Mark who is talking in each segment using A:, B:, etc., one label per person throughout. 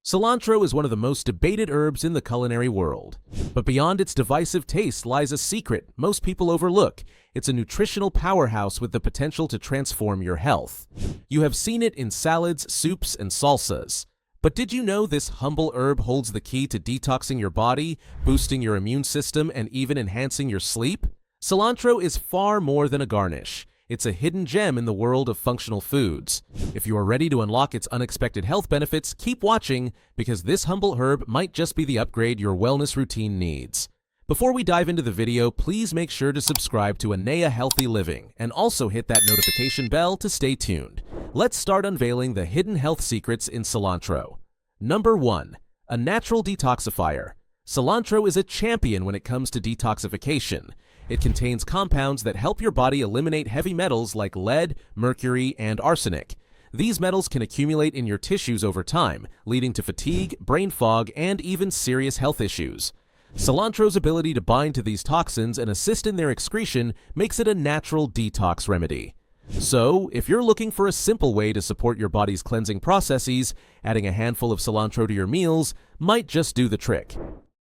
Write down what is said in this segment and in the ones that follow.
A: Cilantro is one of the most debated herbs in the culinary world. But beyond its divisive taste lies a secret most people overlook. It's a nutritional powerhouse with the potential to transform your health. You have seen it in salads, soups, and salsas. But did you know this humble herb holds the key to detoxing your body, boosting your immune system, and even enhancing your sleep? Cilantro is far more than a garnish. It's a hidden gem in the world of functional foods. If you are ready to unlock its unexpected health benefits, keep watching, because this humble herb might just be the upgrade your wellness routine needs. Before we dive into the video, please make sure to subscribe to Aneya Healthy Living and also hit that notification bell to stay tuned. Let's start unveiling the hidden health secrets in cilantro. Number 1. A natural detoxifier. Cilantro is a champion when it comes to detoxification. It contains compounds that help your body eliminate heavy metals like lead, mercury, and arsenic. These metals can accumulate in your tissues over time, leading to fatigue, brain fog, and even serious health issues. Cilantro's ability to bind to these toxins and assist in their excretion makes it a natural detox remedy. So, if you're looking for a simple way to support your body's cleansing processes, adding a handful of cilantro to your meals might just do the trick.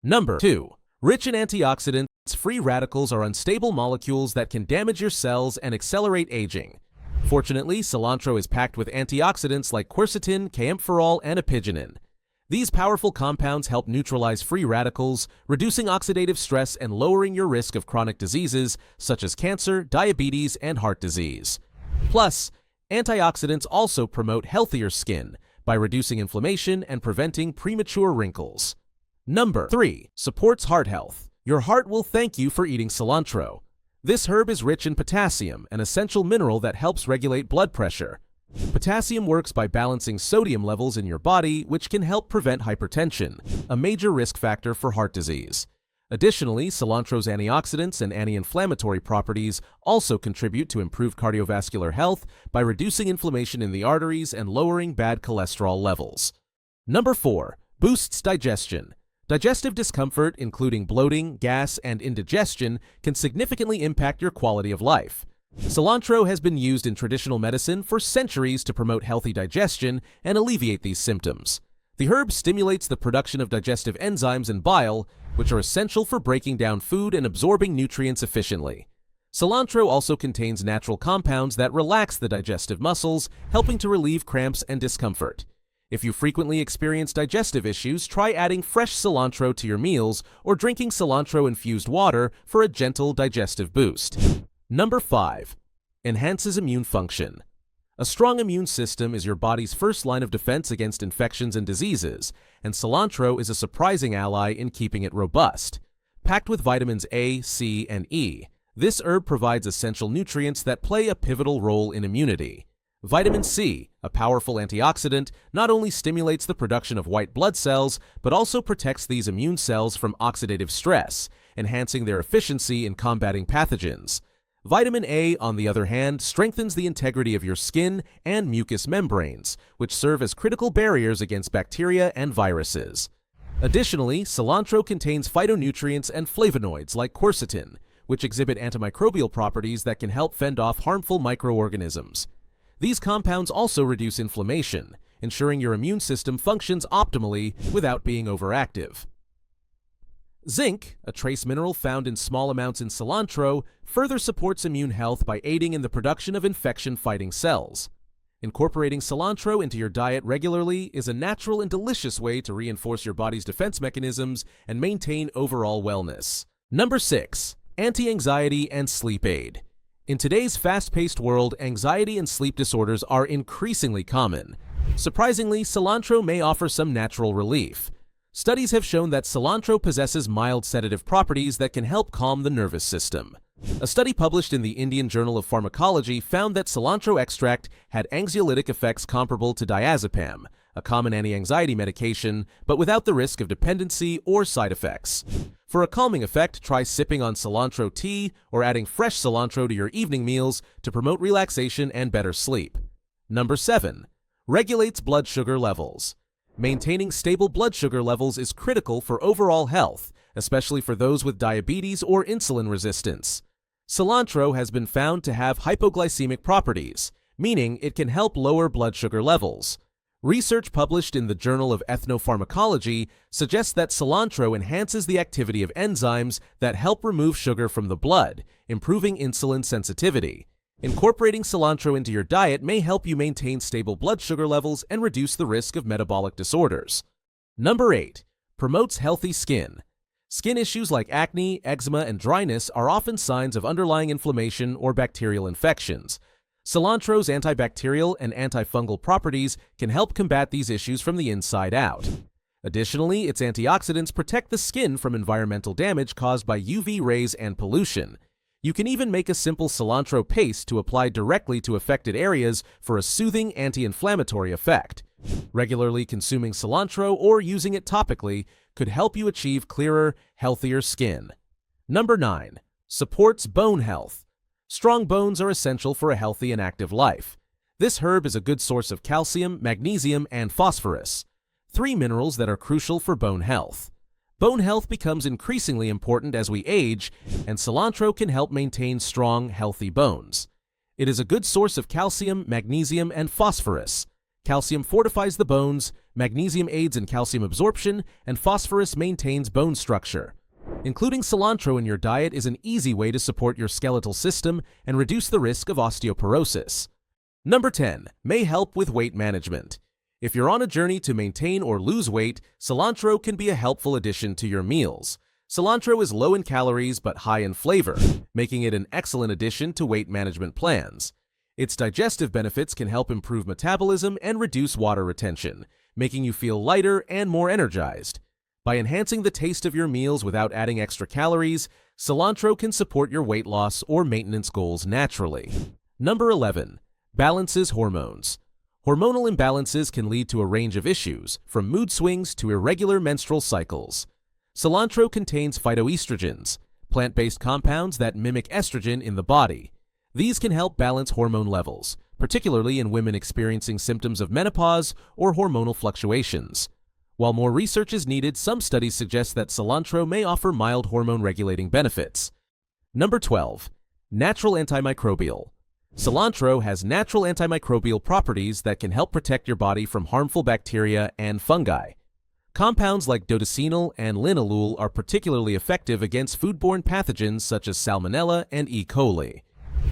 A: Number 2. Rich in antioxidants, free radicals are unstable molecules that can damage your cells and accelerate aging. Fortunately, cilantro is packed with antioxidants like quercetin, kaempferol, and apigenin. These powerful compounds help neutralize free radicals, reducing oxidative stress and lowering your risk of chronic diseases such as cancer, diabetes, and heart disease. Plus, antioxidants also promote healthier skin by reducing inflammation and preventing premature wrinkles. Number 3. Supports heart health. Your heart will thank you for eating cilantro. This herb is rich in potassium, an essential mineral that helps regulate blood pressure. Potassium works by balancing sodium levels in your body, which can help prevent hypertension, a major risk factor for heart disease. Additionally, cilantro's antioxidants and anti-inflammatory properties also contribute to improved cardiovascular health by reducing inflammation in the arteries and lowering bad cholesterol levels. Number 4. Boosts digestion. Digestive discomfort, including bloating, gas, and indigestion, can significantly impact your quality of life. Cilantro has been used in traditional medicine for centuries to promote healthy digestion and alleviate these symptoms. The herb stimulates the production of digestive enzymes and bile, which are essential for breaking down food and absorbing nutrients efficiently. Cilantro also contains natural compounds that relax the digestive muscles, helping to relieve cramps and discomfort. If you frequently experience digestive issues, try adding fresh cilantro to your meals or drinking cilantro-infused water for a gentle digestive boost. Number 5. Enhances immune function. A strong immune system is your body's first line of defense against infections and diseases, and cilantro is a surprising ally in keeping it robust. Packed with vitamins A, C, and E, this herb provides essential nutrients that play a pivotal role in immunity. Vitamin C, a powerful antioxidant, not only stimulates the production of white blood cells, but also protects these immune cells from oxidative stress, enhancing their efficiency in combating pathogens. Vitamin A, on the other hand, strengthens the integrity of your skin and mucous membranes, which serve as critical barriers against bacteria and viruses. Additionally, cilantro contains phytonutrients and flavonoids like quercetin, which exhibit antimicrobial properties that can help fend off harmful microorganisms. These compounds also reduce inflammation, ensuring your immune system functions optimally without being overactive. Zinc, a trace mineral found in small amounts in cilantro, further supports immune health by aiding in the production of infection-fighting cells. Incorporating cilantro into your diet regularly is a natural and delicious way to reinforce your body's defense mechanisms and maintain overall wellness. Number 6. Anti-anxiety and sleep aid. In today's fast-paced world, anxiety and sleep disorders are increasingly common. Surprisingly, cilantro may offer some natural relief. Studies have shown that cilantro possesses mild sedative properties that can help calm the nervous system. A study published in the Indian Journal of Pharmacology found that cilantro extract had anxiolytic effects comparable to diazepam, a common anti-anxiety medication, but without the risk of dependency or side effects. For a calming effect, try sipping on cilantro tea or adding fresh cilantro to your evening meals to promote relaxation and better sleep. Number 7. Regulates blood sugar levels. Maintaining stable blood sugar levels is critical for overall health, especially for those with diabetes or insulin resistance. Cilantro has been found to have hypoglycemic properties, meaning it can help lower blood sugar levels. Research published in the Journal of Ethnopharmacology suggests that cilantro enhances the activity of enzymes that help remove sugar from the blood, improving insulin sensitivity. Incorporating cilantro into your diet may help you maintain stable blood sugar levels and reduce the risk of metabolic disorders. Number 8. Promotes healthy skin. Skin issues like acne, eczema, and dryness are often signs of underlying inflammation or bacterial infections. Cilantro's antibacterial and antifungal properties can help combat these issues from the inside out. Additionally, its antioxidants protect the skin from environmental damage caused by UV rays and pollution. You can even make a simple cilantro paste to apply directly to affected areas for a soothing anti-inflammatory effect. Regularly consuming cilantro or using it topically could help you achieve clearer, healthier skin. Number 9. Supports bone health. Strong bones are essential for a healthy and active life. This herb is a good source of calcium, magnesium, and phosphorus, 3 minerals that are crucial for bone health. Bone health becomes increasingly important as we age, and cilantro can help maintain strong, healthy bones. It is a good source of calcium, magnesium, and phosphorus. Calcium fortifies the bones, magnesium aids in calcium absorption, and phosphorus maintains bone structure. Including cilantro in your diet is an easy way to support your skeletal system and reduce the risk of osteoporosis. Number 10. May help with weight management. If you're on a journey to maintain or lose weight, cilantro can be a helpful addition to your meals. Cilantro is low in calories but high in flavor, making it an excellent addition to weight management plans. Its digestive benefits can help improve metabolism and reduce water retention, making you feel lighter and more energized. By enhancing the taste of your meals without adding extra calories, cilantro can support your weight loss or maintenance goals naturally. Number 11. Balances hormones. Hormonal imbalances can lead to a range of issues, from mood swings to irregular menstrual cycles. Cilantro contains phytoestrogens, plant-based compounds that mimic estrogen in the body. These can help balance hormone levels, particularly in women experiencing symptoms of menopause or hormonal fluctuations. While more research is needed, some studies suggest that cilantro may offer mild hormone-regulating benefits. Number 12. Natural Antimicrobial. Cilantro has natural antimicrobial properties that can help protect your body from harmful bacteria and fungi. Compounds like dodecynyl and linalool are particularly effective against foodborne pathogens such as Salmonella and E. coli.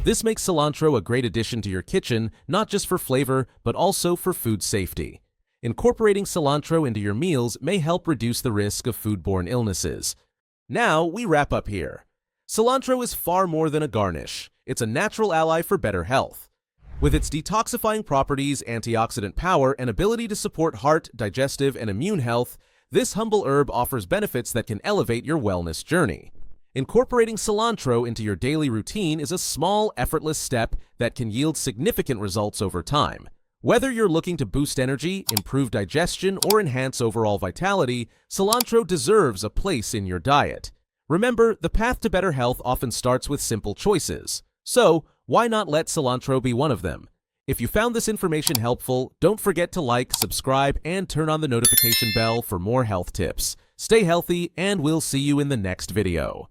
A: This makes cilantro a great addition to your kitchen, not just for flavor, but also for food safety. Incorporating cilantro into your meals may help reduce the risk of foodborne illnesses. Now, we wrap up here. Cilantro is far more than a garnish. It's a natural ally for better health. With its detoxifying properties, antioxidant power, and ability to support heart, digestive, and immune health, this humble herb offers benefits that can elevate your wellness journey. Incorporating cilantro into your daily routine is a small, effortless step that can yield significant results over time. Whether you're looking to boost energy, improve digestion, or enhance overall vitality, cilantro deserves a place in your diet. Remember, the path to better health often starts with simple choices. So, why not let cilantro be one of them? If you found this information helpful, don't forget to like, subscribe, and turn on the notification bell for more health tips. Stay healthy, and we'll see you in the next video.